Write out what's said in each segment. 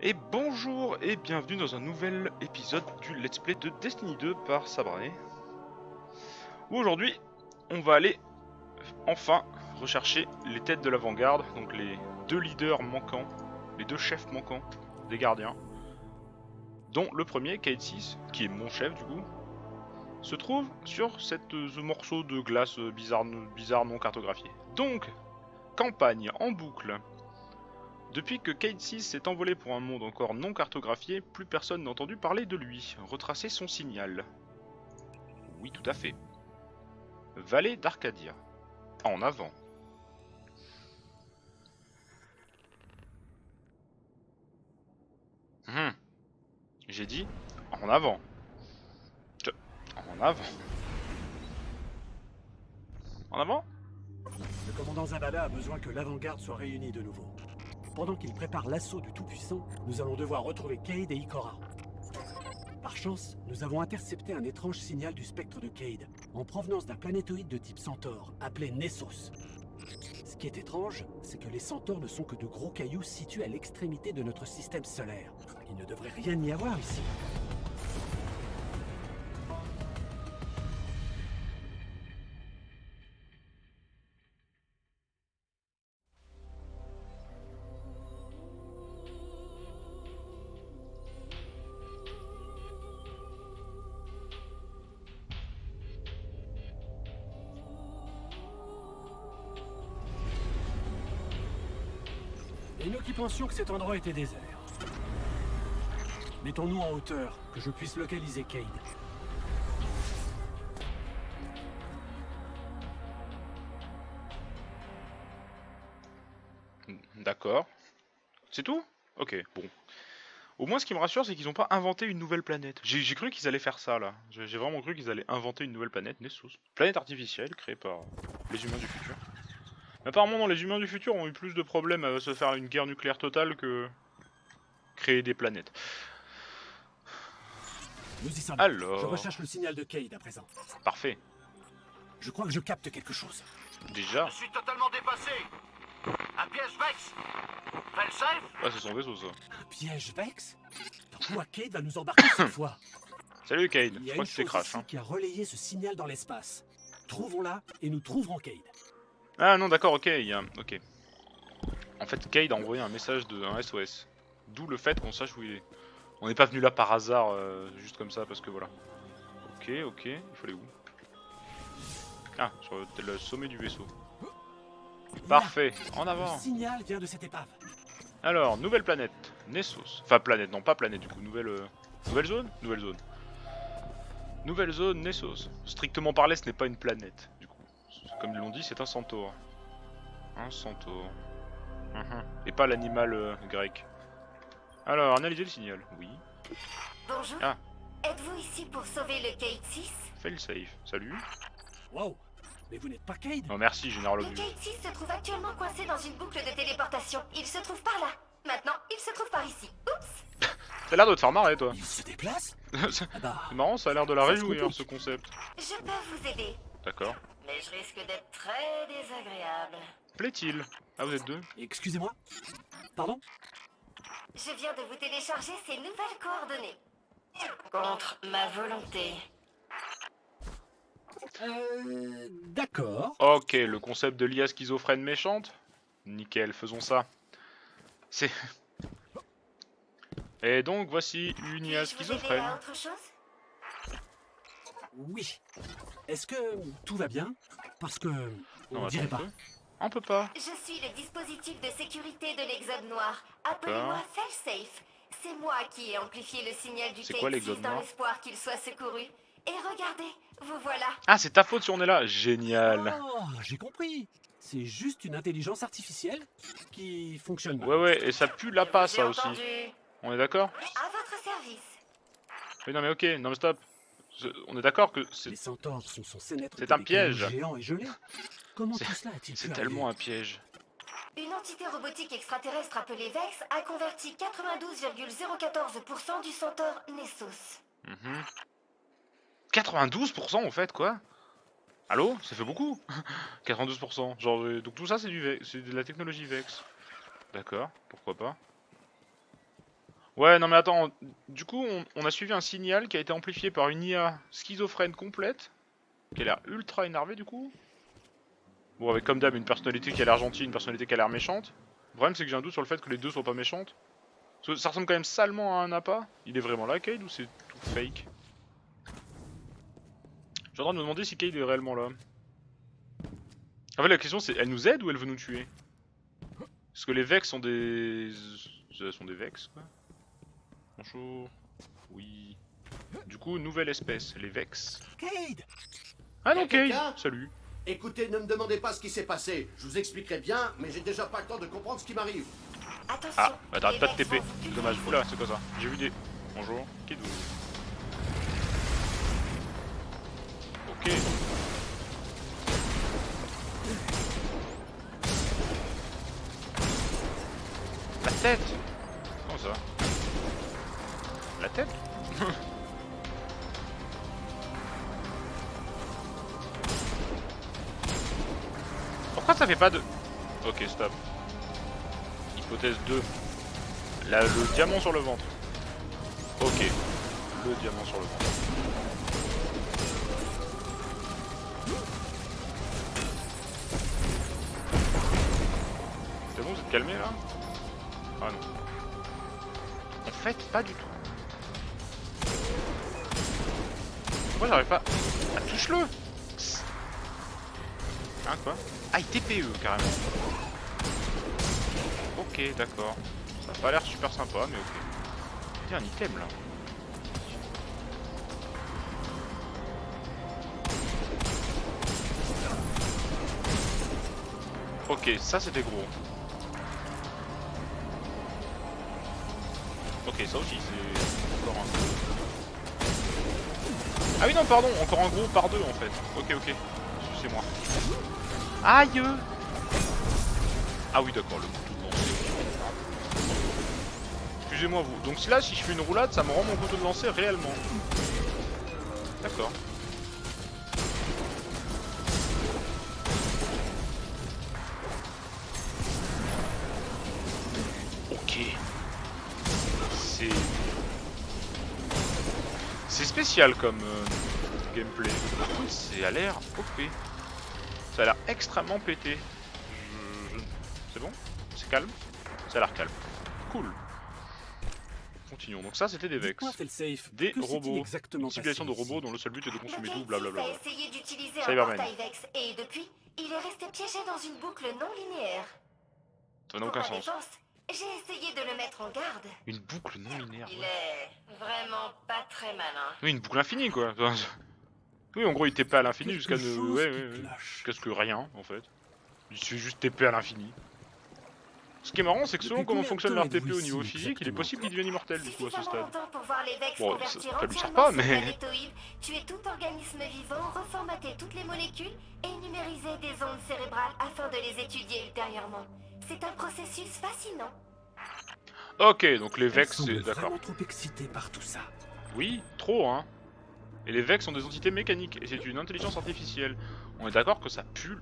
Et bonjour et bienvenue dans un nouvel épisode du Let's Play de Destiny 2 par Sabrané. Où aujourd'hui, on va aller enfin rechercher les têtes de l'avant-garde, donc les deux leaders manquants, les deux chefs manquants des gardiens, dont le premier, Cayde 6, qui est mon chef du coup, se trouve sur ce morceau de glace bizarre non cartographié. Donc, campagne en boucle. Depuis que Cayde 6 s'est envolé pour un monde encore non cartographié, plus personne n'a entendu parler de lui. Retracer son signal. Oui, tout à fait. Vallée d'Arcadia. En avant. J'ai dit en avant. En avant. En avant. Le commandant Zavala a besoin que l'avant-garde soit réunie de nouveau. Pendant qu'il prépare l'assaut du Tout-Puissant, nous allons devoir retrouver Cayde et Ikora. Par chance, nous avons intercepté un étrange signal du spectre de Cayde, en provenance d'un planétoïde de type Centaure, appelé Nessos. Ce qui est étrange, c'est que les Centaures ne sont que de gros cailloux situés à l'extrémité de notre système solaire. Il ne devrait rien y avoir ici. Et nous qui pensions que cet endroit était désert. Mettons-nous en hauteur, que je puisse localiser Cayde. D'accord. C'est tout? Ok, bon. Au moins, ce qui me rassure, c'est qu'ils n'ont pas inventé une nouvelle planète. J'ai cru qu'ils allaient faire ça, là. J'ai vraiment cru qu'ils allaient inventer une nouvelle planète, Nessos. Planète artificielle, créée par les humains du futur. Mais apparemment, non, les humains du futur ont eu plus de problèmes à se faire une guerre nucléaire totale que créer des planètes. Nous y sommes. Alors... Je recherche le signal de Cayde à présent. Parfait. Je crois que je capte quelque chose. Déjà. Je suis totalement dépassé. Un piège Vex. Felsafe. Ah, c'est son vaisseau, ça. Un piège Vex? Dans quoi Cayde va nous embarquer cette fois? Salut, Cayde. Il y Je a crois une que tu t'es chose crash, ici hein. qui a relayé ce signal dans l'espace. Trouvons-la et nous trouverons Cayde. Ah non, d'accord, ok, il y a... Ok. En fait, Cayde a envoyé un message de un SOS. D'où le fait qu'on sache où il est. On n'est pas venu là par hasard, juste comme ça, parce que voilà. Ok, ok, il faut aller où? Ah, sur le sommet du vaisseau. Parfait, en Le avant. signal vient de cette épave. Alors, nouvelle planète, Nessos. Enfin, planète, non pas planète du coup, nouvelle zone. Nouvelle zone, Nessos. Strictement parlé, ce n'est pas une planète, du coup. Comme ils l'ont dit, c'est un centaure. Un centaure. Et pas l'animal grec. Alors, analyser le signal, oui. Bonjour. Ah. Êtes-vous ici pour sauver le Cayde 6? Failsafe, salut. Wow. Mais vous n'êtes pas Cayde? Oh merci, Général Le Obvious. Cayde 6 se trouve actuellement coincé dans une boucle de téléportation. Il se trouve par là. Maintenant, il se trouve par ici. Oups. T'as l'air de te faire marrer, toi. Il se déplace? C'est Ah bah, marrant, ça a l'air de la Ça se réjouir, complique. ce concept. Je peux vous aider. D'accord. Mais je risque d'être très désagréable. Plaît-il? Ah, vous êtes deux? excusez-moi. Pardon? Je viens de vous télécharger ces nouvelles coordonnées. Contre ma volonté. D'accord. Ok, le concept de l'IA schizophrène méchante. Nickel, faisons ça. C'est... Et donc, voici une IA Puis-je vous aider schizophrène. à autre chose? Oui. Est-ce que tout va bien? Parce que... On Non, dirait attends, pas. on peut pas. Je suis le dispositif de sécurité de l'Exode Noir. Appelez-moi Felsafe. C'est moi qui ai amplifié le signal du C'est quoi, Cayde 6 l'Exode dans Noir? l'espoir qu'il soit secouru. Et regardez, vous voilà. Ah, c'est ta faute si on est là. Génial. Oh, j'ai compris. C'est juste une intelligence artificielle qui fonctionne mal. Ouais, ouais, et ça pue la passe, J'ai ça aussi. entendu. On est d'accord? À votre service. Oui, non mais ok, non mais stop. On est d'accord que Les c'est centaures sont censés naître C'est de un des cailloux piège. géants et gelés. Comment C'est- tout cela a-t-il pu c'est arriver? tellement un piège. Une entité robotique extraterrestre appelée Vex a converti 92,014% du centaure Nessos. 92% en fait, quoi. Allô? Ça fait beaucoup. 92%. Genre, donc tout ça c'est c'est de la technologie Vex. D'accord, pourquoi pas. Ouais, non mais attends, du coup on a suivi un signal qui a été amplifié par une IA schizophrène complète, qui a l'air ultra énervée du coup. Bon, avec comme d'hab une personnalité qui a l'air gentille, une personnalité qui a l'air méchante. Le problème c'est que j'ai un doute sur le fait que les deux soient pas méchantes. Parce que ça ressemble quand même salement à un appât. Il est vraiment là, Cade, ou c'est tout fake? J'ai en train de me demander si Cade est réellement là. En fait la question c'est, elle nous aide ou elle veut nous tuer? Parce que les Vex sont des... sont des Vex quoi. Bonjour. Oui. Du coup, nouvelle espèce, les Vex. Cade! Ah non, Y'a quelqu'un Cade! Salut. Écoutez, ne me demandez pas ce qui s'est passé. Je vous expliquerai bien, mais j'ai déjà pas le temps de comprendre ce qui m'arrive. Attention, Ah, bah t'arrêtes pas de les TP. Vex vont vous Dommage. utiliser. Oula, c'est quoi ça? J'ai vu des... Bonjour. Qui est d'où? Ok. La tête! Comment ça? La tête? Pourquoi ça fait pas de... Ok, stop. Hypothèse 2. Le diamant sur le ventre. Ok. Le diamant sur le ventre. C'est bon, vous êtes calmé là? Ah non. En fait, pas du tout. Pourquoi j'arrive pas... Ah, touche-le! Hein, quoi? Ah, il TPE carrément. Ok, d'accord. Ça a pas l'air super sympa, mais ok. Il y a un item là. Ok, ça c'était gros. Ok, ça aussi c'est encore un gros. Ah oui non, pardon, encore un gros par deux en fait. Ok, ok. Excusez-moi. Aïe! Ah oui d'accord, le couteau de lancer. Excusez-moi vous. Donc là, si je fais une roulade, ça me rend mon couteau de lancer réellement. D'accord. Ok. C'est spécial comme gameplay. Par contre, c'est à l'air OP. Ça a l'air extrêmement pété. C'est bon? C'est calme? Ça a l'air calme. Cool. Continuons. Donc ça, c'était des Vex. Dites-moi, Failsafe, Des que s'est-il robots. exactement Une civilisation de passé robots ici? dont le seul but est de consommer tout, Le blablabla. Cade a essayé d'utiliser un Cyberman. portail Vex et depuis, il est resté piégé dans une boucle non linéaire. Ça n'a Pour aucun ma sens. défense, j'ai essayé de le mettre en garde. Une boucle non linéaire. Il Ouais. est vraiment pas très malin. Oui, une boucle infinie quoi. Oui, en gros, il TP à l'infini Quelque jusqu'à ne... chose Ouais, qui ouais, ouais. cloche. Jusqu'à ce que rien, en fait. Il suffit juste TP à l'infini. Ce qui est marrant, c'est que selon Depuis comment combien de fonctionne temps leur êtes-vous TP au ici, niveau physique, il est exactement? possible qu'il devienne immortel du coup à ce Suffisamment stade. longtemps pour voir les Vex Bon, convertir ça lui sert entièrement pas, ce mais... planétoïde, tuer tout organisme vivant, reformater toutes les molécules et numériser des ondes cérébrales afin de les étudier ultérieurement. C'est un processus fascinant. Ok, donc les Elle Vex, semble c'est... D'accord. vraiment trop excitée par tout ça. Oui, trop hein. Et les Vex sont des entités mécaniques, et c'est une intelligence artificielle. On est d'accord que ça pue...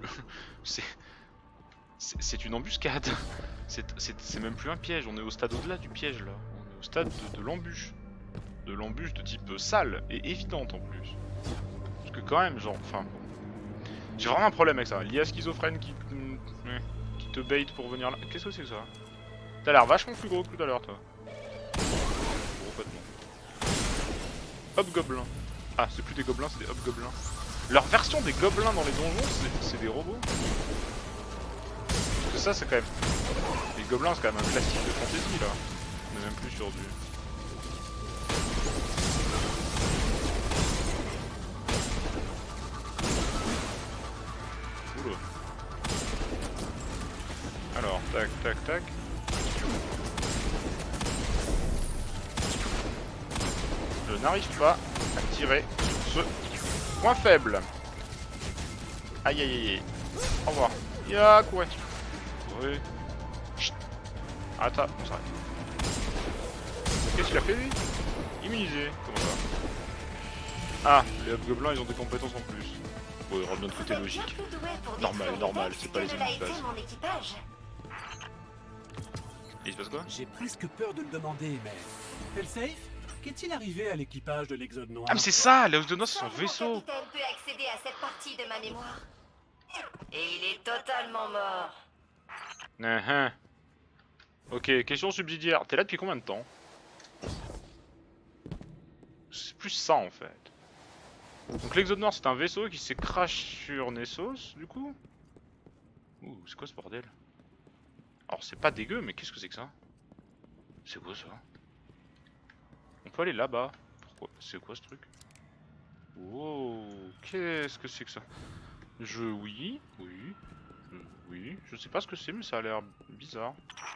C'est une embuscade. C'est même plus un piège, on est au stade au-delà du piège là. On est au stade de l'embûche. De l'embûche de type sale et évidente en plus. Parce que quand même, genre, enfin... Bon. J'ai vraiment un problème avec ça. L'IA schizophrène qui te bait pour venir là. Qu'est-ce que c'est que ça? T'as l'air vachement plus gros que tout à l'heure toi. Gros pas de nom. Hobgoblin. Ah, c'est plus des gobelins, c'est des hobgoblins. Leur version des gobelins dans les donjons, c'est des robots. Parce que ça, c'est quand même... Les gobelins, c'est quand même un classique de fantasy, là. On est même plus sur du... Oula. Alors, tac, tac, tac. Je n'arrive pas à tirer sur ce point faible. Aïe aïe aïe aïe. Au revoir. Ya, courez. Courez. Chut. Attends, on s'arrête. Qu'est-ce qu'il a fait lui? Immunisé. Comment ça? Ah, les hobgoblins ils ont des compétences en plus. Bon, il de notre côté logique. Normal, normal, c'est pas les ennemis de base. Et il se passe quoi? J'ai presque peur de le demander, mais... Failsafe, qu'est-il arrivé à l'équipage de l'Exode Noir? Ah mais c'est ça, l'Exode Noir c'est son Seul mon vaisseau. capitaine peut accéder à cette partie de ma mémoire. Et il est totalement mort. Ok, question subsidiaire. T'es là depuis combien de temps? C'est plus ça en fait. Donc l'Exode Noir c'est un vaisseau qui s'est crash sur Nessos du coup. Ouh, c'est quoi ce bordel? Alors c'est pas dégueu mais qu'est-ce que c'est que ça? C'est quoi ça? On peut aller là-bas. Pourquoi? C'est quoi ce truc? Wow, qu'est-ce que c'est que ça? Oui, je sais pas ce que c'est mais ça a l'air bizarre.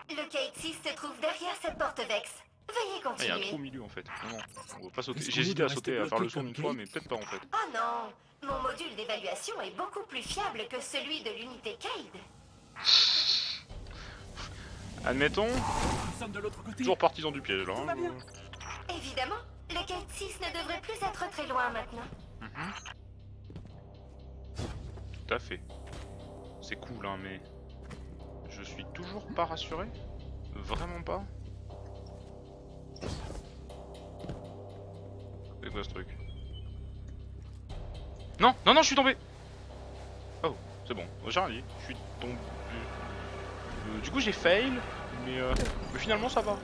Le Kate 6 se trouve derrière cette porte Vex. Veuillez Ah, il y a un continuer. trou au milieu en fait. Non, on va pas sauter. Est-ce J'ai qu'on hésité doit à sauter, rester à faire le bloqué saut comme une fois Kate? mais peut-être pas en fait. Oh non, mon module d'évaluation est beaucoup plus fiable que celui de l'unité Cade. Admettons, Nous sommes de l'autre côté. toujours partisan du piège là. Tout va bien. Évidemment, le Kate 6 ne devrait plus être très loin maintenant. Tout à fait. C'est cool hein mais... Je suis toujours pas rassuré. Vraiment pas. C'est quoi ce truc? Non, je suis tombé. Oh, c'est bon, j'ai rien dit. Je suis tombé. Du coup j'ai fail, mais finalement ça va.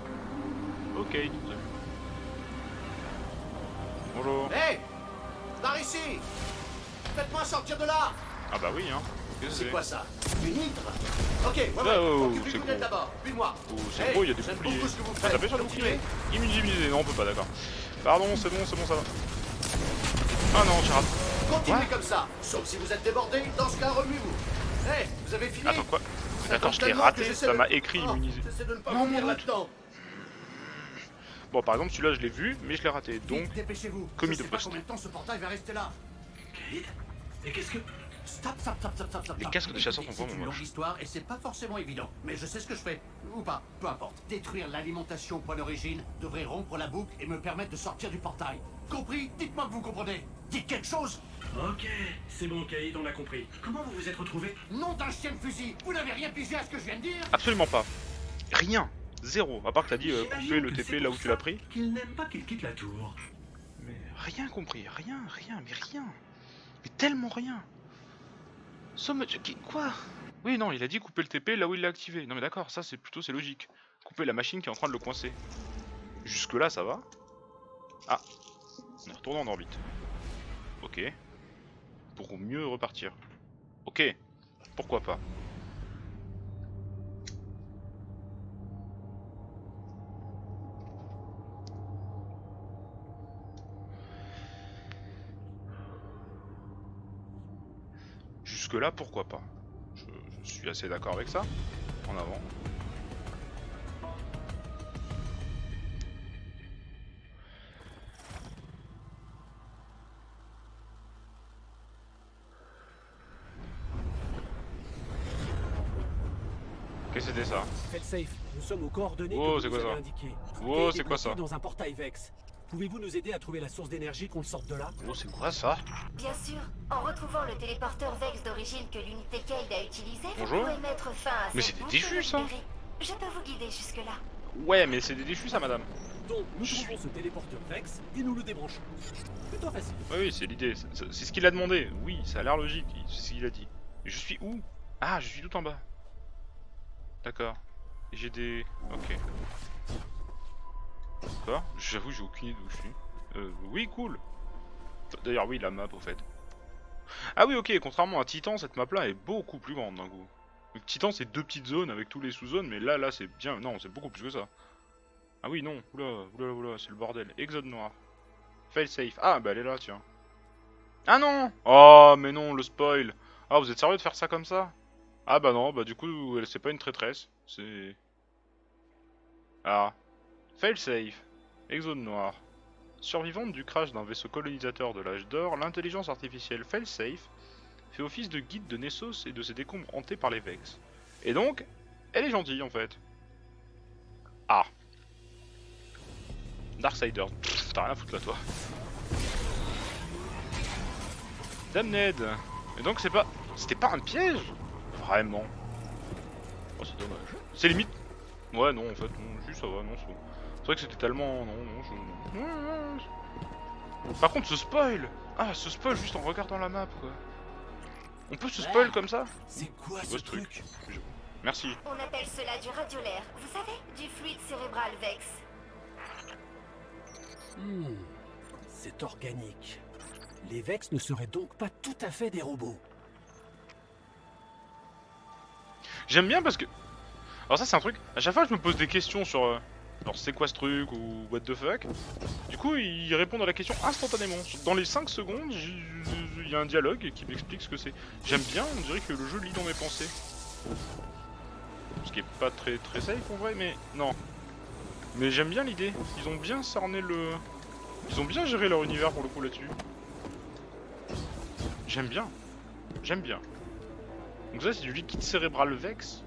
Ok. Bonjour. Hé Par ici. Faites-moi sortir de là. Ah bah oui hein. Qu'est-ce que C'est c'est? quoi ça? Une hydre? Ok, ouais, Oh, occupez-vous c'est d'elle gros. d'abord, puis moi. Oh, c'est gros, il y a des j'aime boucliers. beaucoup ce que vous Ah, faites. tapez sur le Continuez. bouclier. Immunisé, non on peut pas d'accord. Pardon, c'est bon, ça va. Ah non, j'ai raté. Continuez Quoi? comme ça, sauf si vous êtes débordé, dans ce cas, remuez-vous. Hé, vous avez fini? Attends quoi? Ça D'accord, tombe je l'ai tellement raté, que j'essaie ça de- m'a écrit Oh, immunisé. J'essaie de ne pas Non, finir mon là-dedans. Bon, par exemple, celui-là je l'ai vu, mais je l'ai raté. Donc, Vite, dépêchez-vous. commis Je de sais pas poste. combien de temps ce portail va rester là. Kate? Et qu'est-ce que... Stop. Les casques de chasseurs sont C'est vraiment une longue moches. histoire et c'est pas forcément évident. Mais je sais ce que je fais. Ou pas, peu importe. Détruire l'alimentation au point d'origine devrait rompre la boucle et me permettre de sortir du portail. Compris? Dites-moi que vous comprenez. Dites quelque chose. Ok, c'est bon, Kate, on a compris. Comment vous vous êtes retrouvés? Nom d'un chien de fusil. Vous n'avez rien pigé à ce que je viens de dire? absolument pas. Rien. Zéro. À part que t'as dit J'imagine couper le que TP c'est là pour où tu ça l'as pris. Qu'il n'aime pas qu'il quitte la tour. Mais rien compris. Rien. Mais rien. Mais tellement rien. Quoi? Oui, non, il a dit couper le TP là où il l'a activé. Non mais d'accord, ça c'est logique. Couper la machine qui est en train de le coincer. Jusque là ça va. Ah, on est retourné en orbite. Ok. Pour mieux repartir. Ok. Pourquoi pas. Jusque là pourquoi pas. Je suis assez d'accord avec ça. En avant. Qu'est-ce que c'était ça? Failsafe, nous sommes aux coordonnées Oh, que c'est vous quoi nous ça? avez indiquées. Oh, Kate c'est est quoi bloquée ça? dans un portail Vex. Pouvez-vous nous aider à trouver la source d'énergie qu'on sorte de là? Oh, c'est quoi ça? Bien sûr, en retrouvant le téléporteur Vex d'origine que l'unité Cade a utilisé, vous Bonjour. pourrez mettre fin à Mais cette c'est des boucle déchus, et ça. libérer. Je peux vous guider jusque-là. Ouais, mais c'est des déchus ça, madame. Donc, nous trouvons ce téléporteur Vex et nous le débranchons. Plutôt facile. Oui, c'est l'idée. C'est ce qu'il a demandé. Oui, ça a l'air logique. C'est ce qu'il a dit. Et je suis où? Ah, je suis tout en bas. D'accord. Et j'ai des... Ok. D'accord. J'avoue, j'ai aucune idée d'où je suis. Oui, cool. D'ailleurs, oui, la map, au fait. Ah oui, ok. Contrairement à Titan, cette map-là est beaucoup plus grande d'un coup. Donc, Titan, c'est 2 petites zones avec tous les sous-zones, mais là, c'est bien... Non, c'est beaucoup plus que ça. Ah oui, non. Oula, c'est le bordel. Exode Noir. Failsafe. Ah, bah elle est là, tiens. Ah non! Oh, mais non, le spoil. Ah, vous êtes sérieux de faire ça comme ça? Ah bah non, bah du coup, c'est pas une traîtresse. C'est... Ah. Failsafe. Exode Noir. Survivante du crash d'un vaisseau colonisateur de l'âge d'or, l'intelligence artificielle Failsafe fait office de guide de Nessos et de ses décombres hantés par les Vex. Et donc, elle est gentille en fait. Ah. Darksiders. Pff, t'as rien à foutre là toi. Damned. Et donc c'est pas... C'était pas un piège? Vraiment. Oh c'est dommage. C'est limite... Ouais, non, en fait, non, juste ça va, non, c'est bon. C'est vrai que c'était tellement... Non, je... Par contre, ce spoil. Ah, ce spoil juste en regardant la map, quoi. On peut se spoil comme ça? C'est quoi C'est ce quoi ce truc? Merci. On appelle cela du radiolaire. Vous savez, du fluide cérébral Vex. C'est organique. Les Vex ne seraient donc pas tout à fait des robots. J'aime bien parce que... Alors ça c'est un truc, à chaque fois je me pose des questions sur... genre c'est quoi ce truc ou what the fuck. Du coup ils répondent à la question instantanément. Dans les 5 secondes, il y a un dialogue qui m'explique ce que c'est. J'aime bien, on dirait que le jeu lit dans mes pensées. Ce qui est pas très safe en vrai, mais non. Mais j'aime bien l'idée. Ils ont bien cerné le... Ils ont bien géré leur univers pour le coup là-dessus. J'aime bien. J'aime bien. Donc ça c'est du liquide cérébral Vex.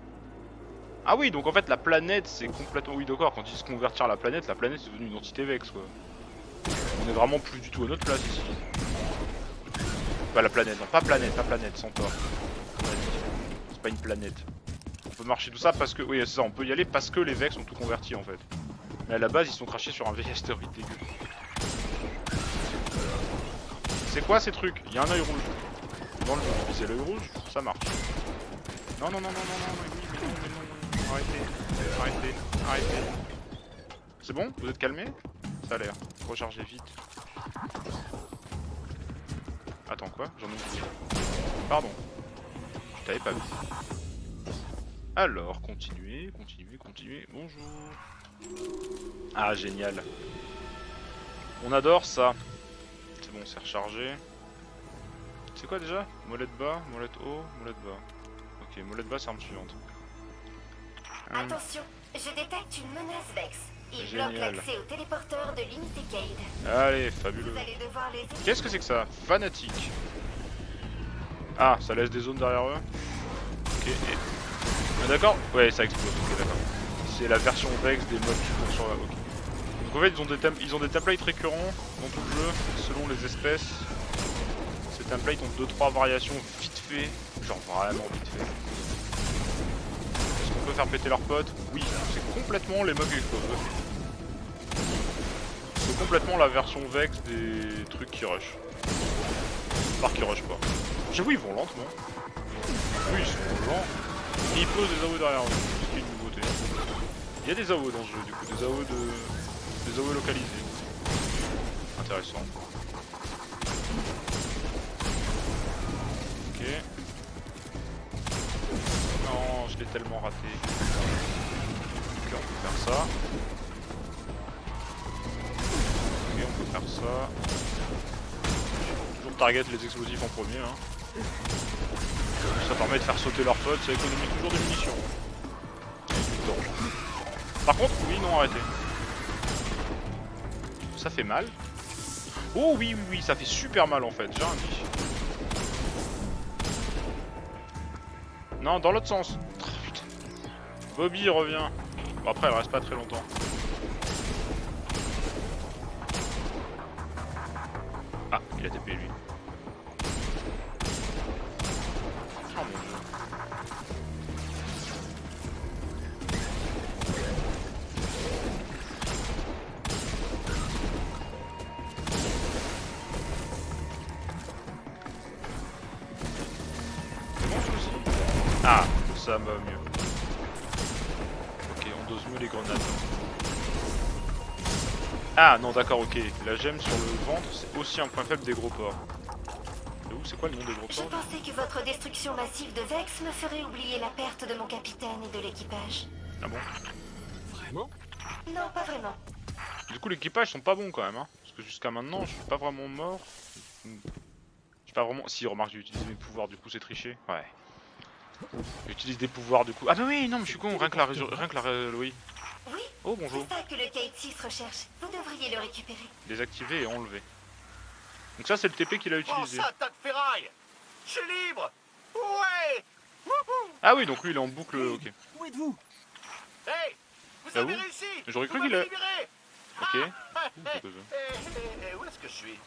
Ah oui, donc en fait la planète c'est complètement... Oui d'accord, quand ils se convertirent à la planète est devenue une entité Vex quoi. On est vraiment plus du tout à notre place ici. Pas la planète, non pas planète, sans tort. C'est pas une planète. On peut marcher tout ça parce que... Oui c'est ça, on peut y aller parce que les Vex ont tout converti en fait. Mais à la base ils sont crachés sur un vieil astéroïde dégueu. C'est quoi ces trucs? Il y a un œil rouge. Dans le jeu, c'est l'œil rouge, ça marche. Non, oui, mais non, arrêtez. C'est bon? Vous êtes calmé? Ça a l'air. Rechargez vite. Attends, quoi? J'en ai oublié. Pardon. Je t'avais pas vu. Alors, continuez. Bonjour. Ah, génial. On adore ça. C'est bon, c'est rechargé. C'est quoi déjà? Molette bas, molette haut, molette bas. Ok, molette bas, c'est arme suivante. Attention, je détecte une menace Vex. Il Génial. bloque l'accès au téléporteur de l'unité Cade. Allez, fabuleux. Vous allez devoir les... Qu'est-ce que c'est que ça? Fanatique. Ah, ça laisse des zones derrière eux. Ok, et... On est d'accord? Ouais, ça explose, ok, d'accord. C'est la version Vex des mobs qui courent sur la... Ok. Donc en fait, ils ont des templates récurrents dans tout le jeu, selon les espèces. Ces templates ont 2-3 variations vite fait. Genre vraiment vite fait. Est-ce qu'on peut faire péter leurs potes? Oui, c'est complètement les mobs qui explosent. C'est complètement la version Vex des trucs qui rush. Par qui rush pas. J'avoue, ils vont lentement. Oui, ils sont lents. Et ils posent des AO derrière eux. C'est une nouveauté. Il y a des AO dans ce jeu, du coup, des AO localisés. Intéressant. Ok. Non, je l'ai tellement raté. Ok, on peut faire ça. Ok, on peut faire ça. Toujours target les explosifs en premier. Hein. Ça permet de faire sauter leurs potes, ça économise toujours des munitions. Et du temps. Par contre, oui, non, arrêtez. Ça fait mal. Oh oui, ça fait super mal en fait, j'ai un dit. Non, dans l'autre sens. Oh, putain. Bobby revient. Bon, après, elle reste pas très longtemps. Ah, il a TP lui. Oh mon dieu. C'est bon celui-ci? Ah, ça va mieux. Ok, on dose mieux les grenades. Ah non d'accord, ok. La gemme sur le ventre, c'est aussi un point faible des gros porcs. C'est quoi le nom des gros Je porcs? pensais que votre destruction massive de Vex me ferait oublier la perte de mon capitaine et de l'équipage. Ah bon? Vraiment? Non, pas vraiment. Du coup l'équipage sont pas bons quand même, hein. Parce que jusqu'à maintenant, je suis pas vraiment mort. Je suis pas vraiment... Si, remarque, j'ai utilisé mes pouvoirs, du coup c'est triché. Ouais. J'utilise des pouvoirs du coup. Ah bah oui, non mais je suis con, rien que la... Oui. Oui, Oh bonjour. c'est ça que le Cade 6 recherche. Vous devriez le récupérer. Désactiver et enlever. Donc ça c'est le TP qu'il a utilisé. ça, tas de ferraille! Je suis libre! Ouais! Wouhou! Ah oui, donc lui il est en boucle, ok. Où êtes-vous? Hey! Vous Ah avez oui? réussi! J'aurais cru Vous qu'il m'avez a... libéré! Ok. Ah, Ouh, c'est quoi ça? où est-ce que je suis?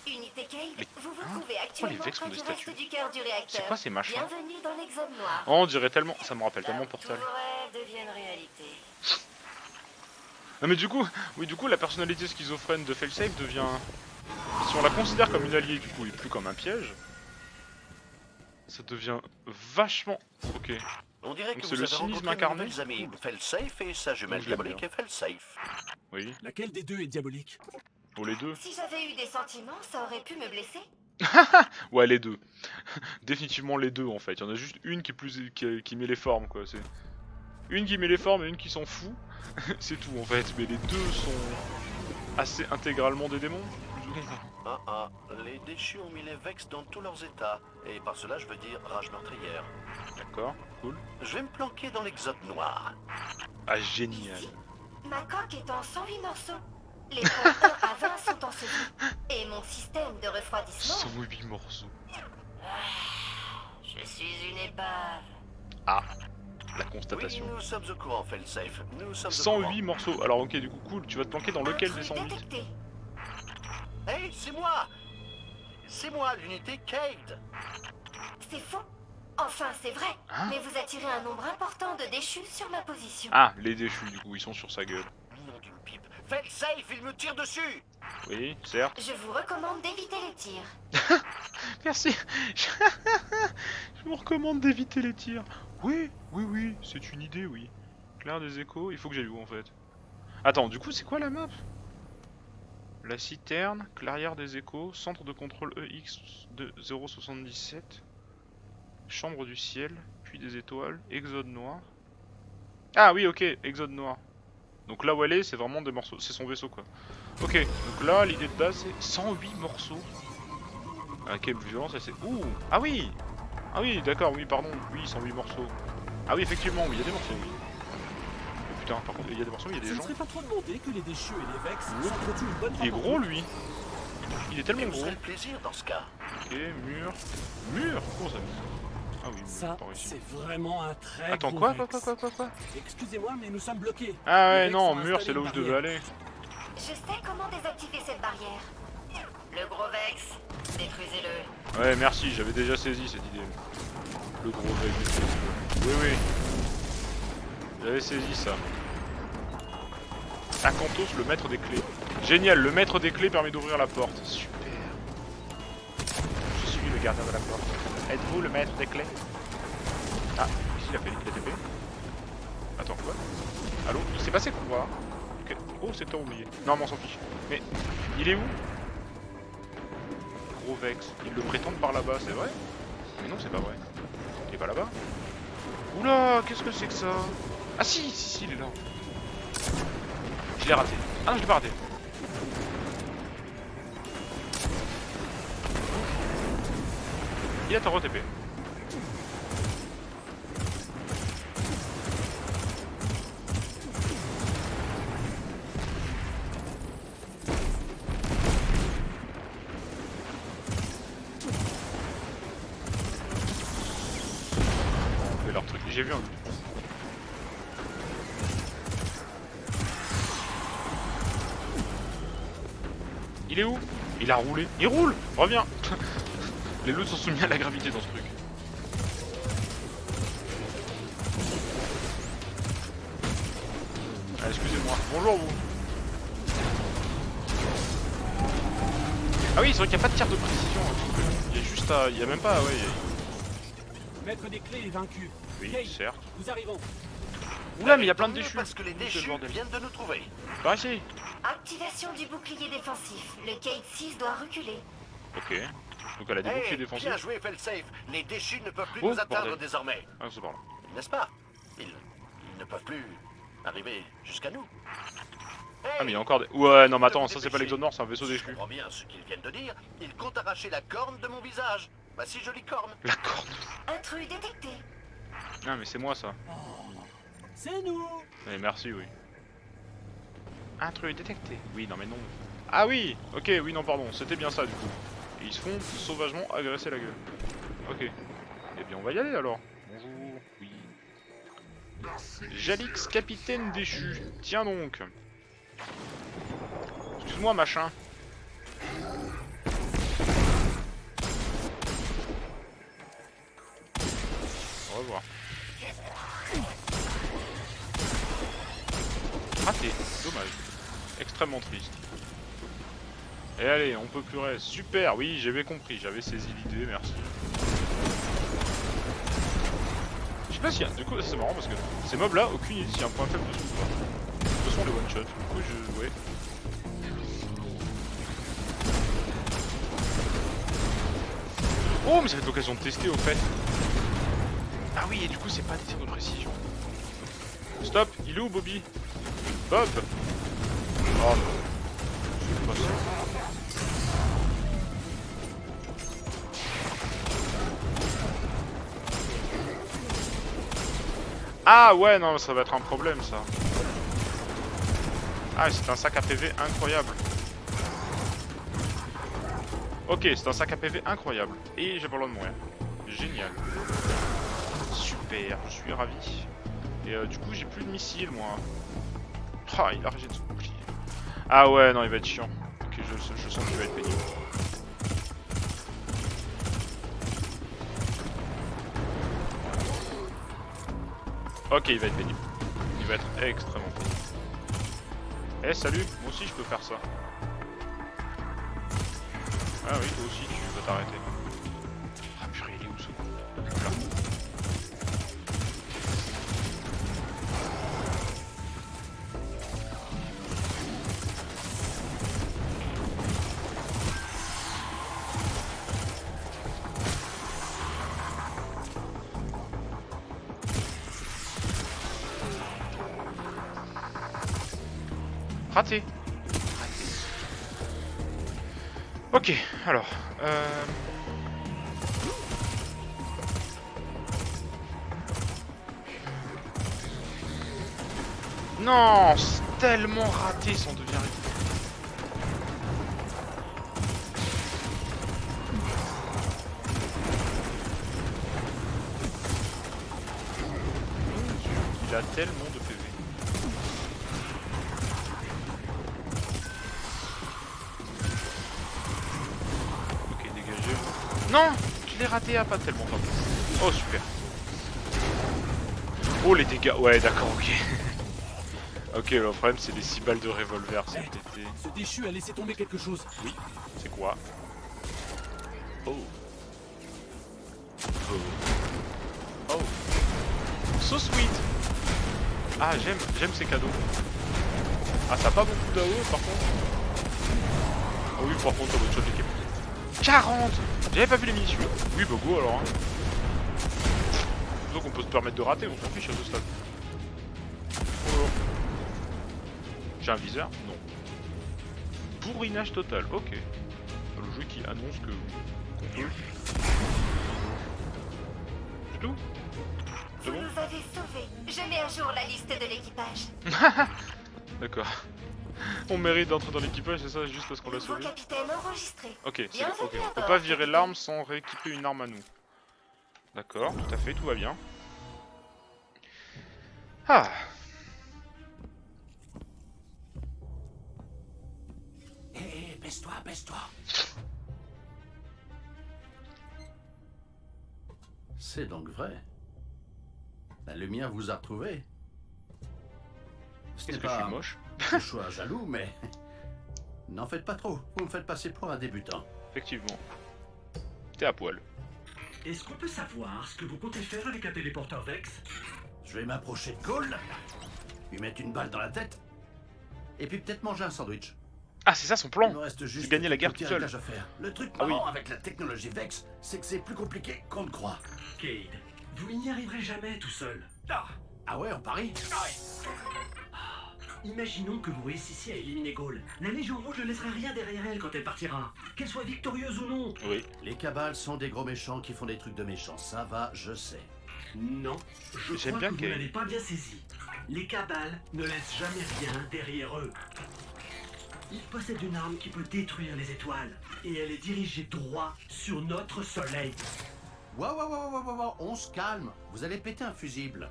Unité Cade, Mais- vous vous Hein trouvez actuellement Vex ont près des du reste statues? du cœur du réacteur. C'est quoi ces machins? Bienvenue dans l'Exode Noir. Oh, on dirait tellement... Ça me rappelle Là tellement où tous Portal. vos rêves deviennent réalité. Ah mais du coup, oui du coup la personnalité schizophrène de Failsafe devient... Si on la considère comme une alliée du coup et plus comme un piège, ça devient vachement... Ok. On dirait Donc que c'est vous le avez cynisme rencontré incarné. mes nouvelles amies, Failsafe et sa jumelle Je l'aime diabolique bien. et Failsafe. Oui, Laquelle des deux est diabolique? pour les deux. Si j'avais eu des sentiments, ça aurait pu me blesser. Ouais les deux. Définitivement les deux en fait. Il y en a juste une qui est plus... qui met les formes quoi. C'est une qui met les formes et une qui s'en fout. C'est tout en fait. Mais les deux sont assez intégralement des démons. Plus ou moins. Les déchus ont mis les Vex dans tous leurs états. Et par cela, je veux dire rage meurtrière. D'accord, cool. Je vais me planquer dans l'Exode Noir. Ah génial. Ici, ma coque est en 108 morceaux. Les ponts 1 à 20 sont ensevelis. Et mon système de refroidissement... 108 morceaux. Je suis une épave. Ah, la Oui, constatation. nous sommes au courant, Failsafe. Nous sommes au 108 morceaux. Alors ok, du coup cool. Tu vas te planquer dans lequel des Intrus 108? détecté. courant. Hey, c'est moi! C'est moi, l'unité Cade! C'est faux. Enfin, c'est vrai. Hein? Mais vous attirez un nombre important de déchus sur ma position. Ah, les déchus du coup, ils sont sur sa gueule. Nom d'une pipe. Failsafe, il me tire dessus! Oui, certes. Je vous recommande d'éviter les tirs. Merci. Je vous recommande d'éviter les tirs. Oui, oui, oui, c'est une idée, oui. Claire des échos, il faut que j'aille où en fait? Attends, du coup c'est quoi la map? La citerne, clairière des échos, centre de contrôle EX de 077, chambre du ciel, puits des étoiles, exode noir. Ah oui, ok, exode noir. Donc là où elle est, c'est vraiment des morceaux, c'est son vaisseau quoi. Ok, donc là l'idée de base c'est 108 morceaux. Ah, quelle violence, c'est... Ouh. Ah oui. Ah oui, d'accord, oui, pardon. Oui, 108 morceaux. Ah oui, effectivement, oui, il y a des morceaux, oui. Oh, putain, par contre, il y a des morceaux, il y a Ce des ne gens. serait pas trop demandé que les déchus et les Vex Ouh. s'entretuent une bonne fois Il est pour gros, toutes. lui. Il est Et tellement où gros. serait le plaisir dans ce cas? Ok, mur. Mur. Oh, ça... Ah oui, mur, Ça, par ici. c'est vraiment un très Attends, gros quoi, Vex. quoi? Excusez-moi, mais nous sommes bloqués. Ah Les ouais, Vex non, ont mur, installé c'est là où une je devais barrière. aller. Je sais comment désactiver cette barrière. Le gros Vex, détruisez-le. Ouais, merci, j'avais déjà saisi cette idée. Le gros Vex. Oui, oui. J'avais saisi ça. Acanthos, le maître des clés. Génial, le maître des clés permet d'ouvrir la porte. Super. Je suis le gardien de la porte. Êtes-vous le maître des clés? Ah, ici il a fait les TP. Attends, quoi? Allô? Il s'est passé quoi? Ok. Oh, secteur oublié. Non, mais on s'en fiche. Mais, il est où? Gros Vex. Ils le prétendent par là-bas, c'est vrai? Mais non, c'est pas vrai. Il est pas là-bas? Oula, qu'est-ce que c'est que ça? Ah si, il est là. Je l'ai raté. Ah non, je l'ai pas raté. Il a ta re-TP. On fait leur truc. J'ai vu un. Il est où? Il a roulé. Il roule! Reviens! Les loups sont soumis à la gravité dans ce truc. Ah, excusez-moi. Bonjour vous. Ah oui, c'est vrai qu'il n'y a pas de tir de précision. Il y a juste à... Il y a même pas... Ouais, Maître des clés est vaincu. Oui, Kate, certes. nous arrivons. Oula, mais il y a plein de Tant mieux, déchus. Parce que les C'est le déchus bordel. viennent de nous trouver. Par ici. Activation du bouclier défensif. Le Cade 6 doit reculer. Ok. Donc elle a des Hey, boucliers défensifs. bien joué, Failsafe. Les déchus ne peuvent plus Oh, nous atteindre bordel. désormais. Ah, c'est par là. N'est-ce pas? Ils ne peuvent plus arriver jusqu'à nous. Ah, mais il y a encore des... Ouais, non, mais attends, ça c'est pas l'Exode Nord, c'est un vaisseau Si je déchu. comprends bien ce qu'ils viennent de dire, ils comptent arracher la corne de mon visage. Ma si jolie corne. La corne. Intrus détecté. Ah, mais c'est moi ça. C'est nous. Eh, merci, oui. Intrus détecté. Oui, non, mais non. Ah oui. Ok, oui, non, pardon. C'était bien ça, du coup. Et ils se font sauvagement agresser la gueule. Ok. Eh bien, on va y aller, alors. Bonjour. Oui. Jalix, capitaine déchu. Tiens donc. Excuse-moi, machin. Au revoir. Raté, dommage. Extrêmement triste. Et allez, on peut plus rester. Super, oui, j'avais compris, j'avais saisi l'idée, merci. Je sais pas s'il y a... Du coup, c'est marrant parce que ces mobs là, aucune idée s'il y a un point faible dessus ou pas. De toute façon, les one shot. Du coup, je... Ouais. Oh, mais ça fait l'occasion de tester au fait. Ah oui, et du coup, c'est pas des tirs de précision. Stop, il est où Bobby? Bob. Oh non. C'est pas ça. Ah ouais, non, ça va être un problème ça. Ah, c'est un sac à PV incroyable. Ok, c'est un sac à PV incroyable. Et j'ai pas le droit de mourir. Génial. Super, je suis ravi. Et du coup, j'ai plus de missiles moi. Ah, il a régéné son bouclier. Ah ouais, non, il va être chiant. Ok, je sens qu'il va être pénible. Ok, il va être pénible. Il va être extrêmement pénible. Eh, salut, moi aussi je peux faire ça. Ah oui, toi aussi tu vas t'arrêter. Ah purée, il est où ce con? Là. Raté. Ok, alors... Non, c'est tellement raté sans devient ridicule. Il a tellement de PV. Non, je l'ai raté à pas tellement temps. Oh super. Oh les dégâts, ouais d'accord, ok. Ok, le problème c'est les 6 balles de revolver, c'est pété. Ce déchu a laissé tomber quelque chose. Oui, c'est quoi? Oh. Oh. Oh. So sweet. Ah j'aime ces cadeaux. Ah ça a pas beaucoup d'AO par contre. Oh oui par contre, votre shot l'équipe. 40. J'avais pas vu les munitions. Oui, bah go alors. Hein. Donc on peut se permettre de rater, on s'en fiche à ce stade. Oh. J'ai un viseur? Non. Bourrinage total, ok. Le jeu qui annonce que... qu'on peut... C'est tout? C'est Vous bon? nous avez sauvés. Je mets à jour la liste de l'équipage. D'accord. On mérite d'entrer dans l'équipage, c'est ça, juste parce qu'on l'a Nouveau sauvé? capitaine enregistré. Ok, c'est Bienvenue ok. à On peut bord, pas virer capitaine. l'arme sans rééquiper une arme à nous. D'accord, tout à fait, tout va bien. Ah. Hé, baisse-toi, baisse-toi. C'est donc vrai. La lumière vous a retrouvé. Ce n'est Est-ce que je pas suis moche? un choix jaloux, mais... N'en faites pas trop, vous me faites passer pour un débutant. Effectivement. T'es à poil. Est-ce qu'on peut savoir ce que vous comptez faire avec un téléporteur Vex? Je vais m'approcher de Cole, lui mettre une balle dans la tête, et puis peut-être manger un sandwich. Ah, c'est ça son Il plan! me reste juste gagner la guerre quelques tout seul. réglages à faire. Le truc Ah oui. marrant avec la technologie Vex, c'est que c'est plus compliqué qu'on ne croit. Cade, vous n'y arriverez jamais tout seul. Ah ouais, on parie? Imaginons que vous réussissiez à éliminer Gaulle. La Légion Rouge ne laissera rien derrière elle quand elle partira. Qu'elle soit victorieuse ou non. Oui. Les cabales sont des gros méchants qui font des trucs de méchants, ça va, je sais. Non, je J'aime crois bien que vous Cade. n'avez pas bien saisi. Les cabales ne laissent jamais rien derrière eux. Ils possèdent une arme qui peut détruire les étoiles. Et elle est dirigée droit sur notre soleil. Wow, on se calme. Vous allez péter un fusible.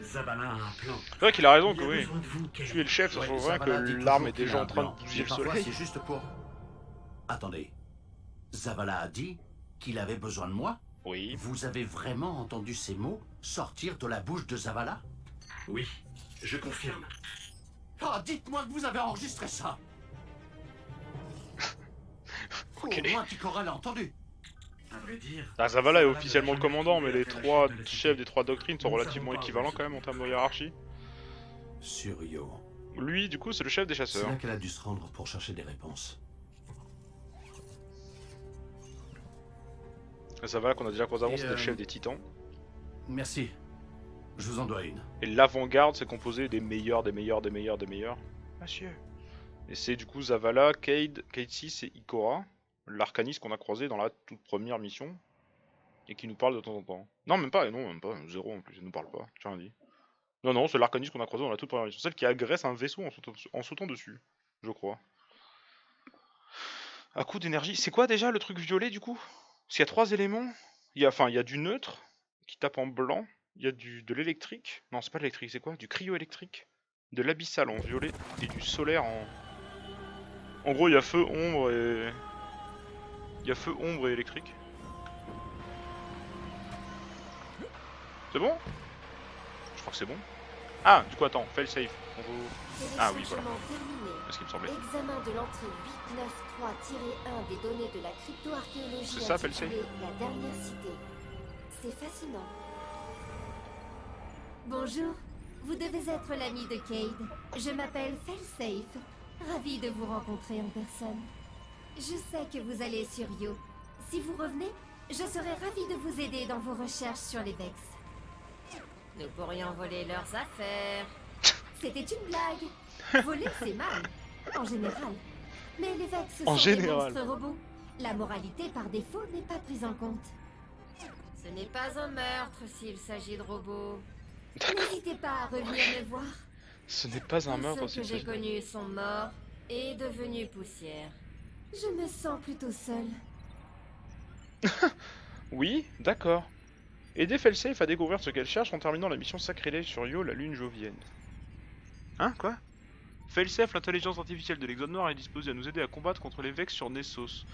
Zabala a un plan. C'est vrai qu'il a raison Il que a oui. besoin de vous, Cade. Tu es le chef, ça Ouais, change rien que Zavala dit l'arme toujours est qu'il déjà a un en train plan. de bousiller Mais le parfois, soleil. c'est juste pour... Attendez. Zavala a dit qu'il avait besoin de moi? Oui. Vous avez vraiment entendu ces mots sortir de la bouche de Zavala? Oui, je confirme. Ah, dites-moi que vous avez enregistré ça. Ok. Au moins Ikora l'a entendu. À vrai dire... Ah, Zavala est Zavala officiellement ne le l'a jamais commandant, mais retrouvé les après la 3 chute de la cité. chefs des 3 doctrines sont Nous ne relativement savons pas où équivalents elle quand même en se termes de trouve. hiérarchie. Sur Yo. Lui, du coup, c'est le chef des C'est chasseurs. là qu'elle a dû se rendre pour chercher des réponses. Zavala qu'on a déjà croisé avant, Et, c'était le chef des titans. Merci. Je vous en dois une. Et l'avant-garde, c'est composé des meilleurs, des meilleurs, des meilleurs, des meilleurs. Monsieur. Et c'est du coup Zavala, Cayde 6 et Ikora, l'arcaniste qu'on a croisé dans la toute première mission. Et qui nous parle de temps en temps. Non, même pas, zéro en plus, il nous parle pas, j'ai rien dit. Non, non, c'est l'arcaniste qu'on a croisé dans la toute première mission. Celle qui agresse un vaisseau en sautant dessus, je crois. À coup d'énergie. C'est quoi déjà le truc violet du coup? Parce qu'il y a 3 éléments. Il y a du neutre qui tape en blanc. Il y a de l'électrique. Non, c'est pas l'électrique, c'est quoi? Du cryo-électrique. De l'abyssal en violet. Et du solaire en... En gros, il y a feu, ombre et... Il y a feu, ombre et électrique. C'est bon? Je crois que c'est bon. Ah, du coup, attends, fail safe. Ah oui, voilà. C'est ce qui me semblait. Examen de l'entrée 893-1 des données de la crypto-archéologie C'est ça, fail safe. intitulée La dernière cité. C'est fascinant. Bonjour, vous devez être l'ami de Cayde. Je m'appelle Failsafe. Ravi de vous rencontrer en personne. Je sais que vous allez sur Yo. Si vous revenez, je serai ravi de vous aider dans vos recherches sur les Vex. Nous pourrions voler leurs affaires. C'était une blague. Voler, c'est mal, en général. Mais les Vex sont des monstres robots. La moralité par défaut n'est pas prise en compte. Ce n'est pas un meurtre s'il s'agit de robots. N'hésitez pas à revenir me voir. Ce n'est pas un meurtre, Ceux que j'ai connus sont morts et devenus poussière. Je me sens plutôt seule. Oui, d'accord. Aidez Failsafe à découvrir ce qu'elle cherche en terminant la mission sacrilège sur Yo, la lune jovienne. Hein, quoi? Failsafe, l'intelligence artificielle de l'Exode Noir, est disposée à nous aider à combattre contre les Vex sur Nessos.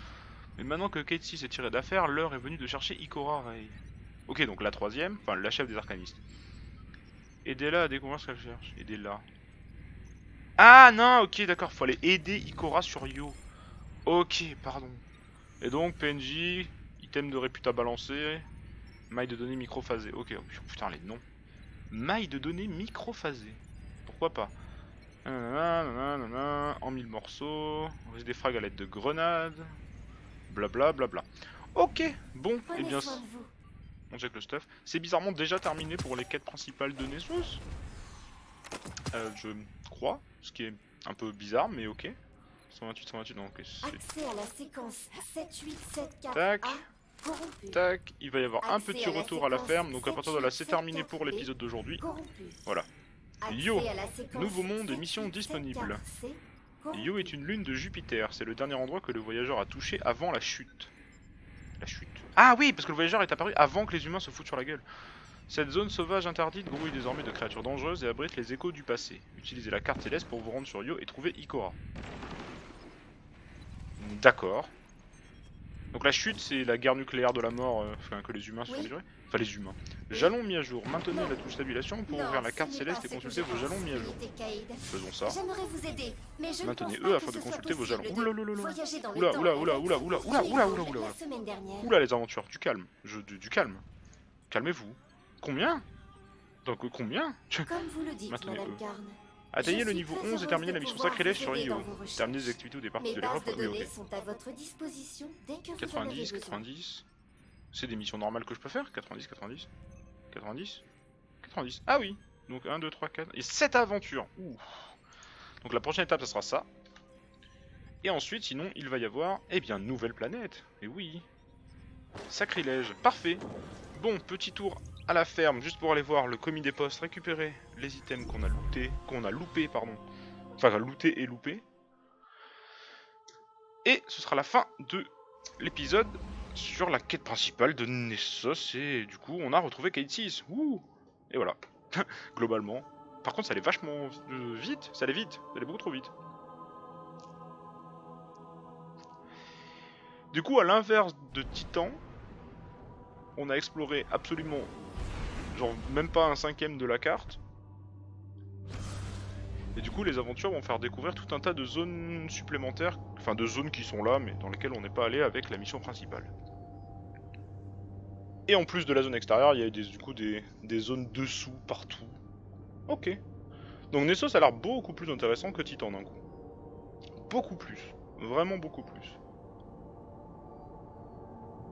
Mais maintenant que Cayde 6 est tiré d'affaire, l'heure est venue de chercher Ikora Rey. Ok, donc la troisième, enfin la chef des arcanistes. Aidez-la à découvrir ce qu'elle cherche. Aidez-la. Ah non, ok, d'accord, faut aller aider Ikora sur Yo. Ok, pardon. Et donc, PNJ, item de répute à balancer, maille de données microphasée. Ok, oh, putain, les noms. Maille de données microphasée. Pourquoi pas? En 1000 morceaux. On risque des frags à l'aide de grenades. Blabla, blabla. Ok, bon, et bien. On check le stuff. C'est bizarrement déjà terminé pour les quêtes principales de Nessos. Je crois. Ce qui est un peu bizarre, mais ok. 128, donc ok. Accès à la séquence 7874A. Tac. Corrompu. Tac, il va y avoir un Accès petit à la retour à la séquence ferme, donc à partir de là c'est 7874B. terminé pour l'épisode d'aujourd'hui. Corrompu. Voilà. Accès Yo, à la séquence nouveau monde et mission disponible. 7874C. Corrompu. Yo est une lune de Jupiter, c'est le dernier endroit que le voyageur a touché avant la chute. La chute. Ah oui, parce que le voyageur est apparu avant que les humains se foutent sur la gueule. Cette zone sauvage interdite grouille désormais de créatures dangereuses et abrite les échos du passé. Utilisez la carte céleste pour vous rendre sur Yo et trouver Ikora. D'accord. Donc la chute, c'est la guerre nucléaire de la mort que les humains se sont livrés. Enfin les humains. Jalons mis à jour. Maintenez la touche stabilisation pour ouvrir la carte céleste et consulter vos jalons mis à jour. Faisons ça. J'aimerais vous aider, mais je ne Maintenez pense pas E que afin de ce soit consulter vos jalons. possible de voyager dans le Oula, temps oula, avec oula, oula, vous. oula, oula, Il est oula, venu oula, oula. la semaine dernière. Oula les aventures, du calme. Du calme. Calmez-vous. Combien? Donc combien? Comme vous le dites, Maintenez Madame E. Karn. Atteignez Je le suis niveau très 11 et heureuse terminez de la mission pouvoir sacrilège vous sur aider Io. dans vos recherches. Terminez les activités au départ Mes de bases l'épreuve. de Oui, données ok. sont à votre disposition dès que vous en avez 90, besoin. 90. C'est des missions normales que je peux faire? 90, 90. 90. 90. Ah oui. Donc 1, 2, 3, 4. Et 7 aventures. Ouh. Donc la prochaine étape, ça sera ça. Et ensuite, sinon, il va y avoir, eh bien, nouvelle planète. Et oui. Sacrilège. Parfait. Bon, petit tour à la ferme, juste pour aller voir le commis des postes, récupérer les items qu'on a lootés, pardon. Enfin, looté et loupé. Et ce sera la fin de l'épisode sur la quête principale de Nessos. Et du coup, on a retrouvé Cayde 6. Ouh. Et voilà. Globalement. Par contre, ça allait vachement vite. Ça allait vite. Ça allait beaucoup trop vite. Du coup, à l'inverse de Titan, on a exploré absolument, genre même pas un cinquième de la carte. Et du coup les aventures vont faire découvrir tout un tas de zones supplémentaires, enfin de zones qui sont là mais dans lesquelles on n'est pas allé avec la mission principale. Et en plus de la zone extérieure, il y a du coup des zones dessous, partout. Ok. Donc Nessos a l'air beaucoup plus intéressant que Titan d'un coup. Beaucoup plus. Vraiment beaucoup plus.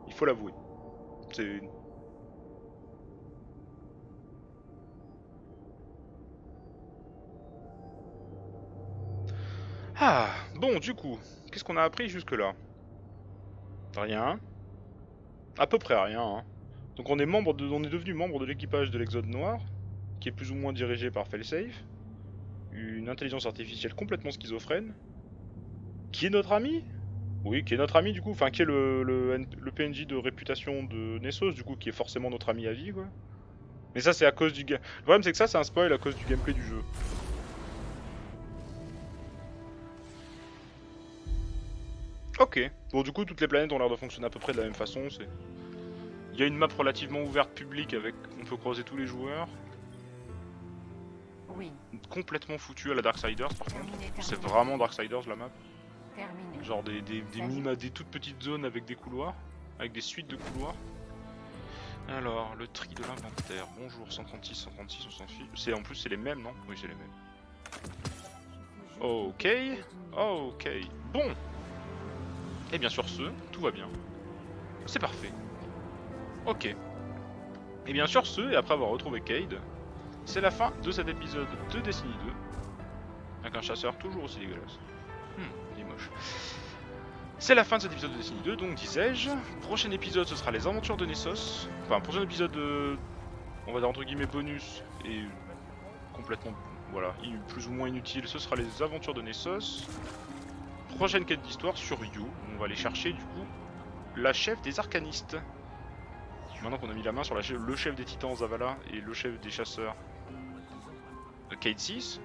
Il faut l'avouer. C'est... Ah, bon, du coup, qu'est-ce qu'on a appris jusque-là? Rien. À peu près rien, hein. Donc on est devenu membre de l'équipage de l'Exode Noir, qui est plus ou moins dirigé par Failsafe, une intelligence artificielle complètement schizophrène, qui est notre ami? Oui, qui est notre ami du coup, enfin qui est le PNJ de réputation de Nessos du coup, qui est forcément notre ami à vie quoi. Mais ça c'est à cause du game. Le problème c'est que ça c'est un spoil à cause du gameplay du jeu. Ok, bon du coup toutes les planètes ont l'air de fonctionner à peu près de la même façon, c'est... Il y a une map relativement ouverte publique avec... on peut croiser tous les joueurs. Oui, Complètement foutu à la Darksiders par contre. terminé. C'est vraiment Darksiders la map. Terminé. Genre des toutes petites zones avec des couloirs, avec des suites de couloirs. Alors, le tri de l'inventaire. Bonjour, 136, 136, on s'en fiche. En plus c'est les mêmes, non? Oui, c'est les mêmes. Ok, ok. Bon. Et bien sur ce, tout va bien. C'est parfait. Ok. Et bien sur ce, et après avoir retrouvé Cayde, c'est la fin de cet épisode de Destiny 2. Avec un chasseur toujours aussi dégueulasse. Il est moche. C'est la fin de cet épisode de Destiny 2, donc disais-je. Prochain épisode, ce sera les aventures de Nessos. Enfin, prochain épisode, on va dire entre guillemets bonus, et complètement, voilà, plus ou moins inutile, ce sera les aventures de Nessos. Prochaine quête d'histoire sur Yu, on va aller chercher du coup la chef des arcanistes. Maintenant qu'on a mis la main sur le chef des titans Zavala et le chef des chasseurs Cayde 6.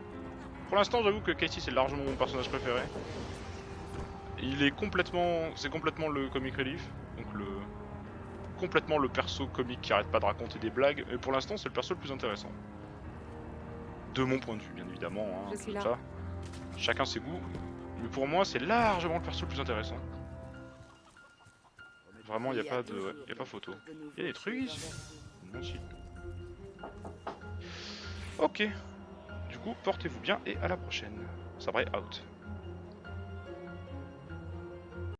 Pour l'instant j'avoue que Cayde 6 est largement mon personnage préféré. Il est complètement... c'est complètement le comic relief. Donc complètement le perso comique qui arrête pas de raconter des blagues. Et pour l'instant c'est le perso le plus intéressant. De mon point de vue bien évidemment. Hein, Je suis là. ça. Chacun ses goûts. Mais pour moi c'est largement le perso le plus intéressant. Vraiment, il n'y a pas de... y a pas photo. Il y a des trucs ici. Non, si. Ok. Du coup, portez-vous bien et à la prochaine. Sabré out.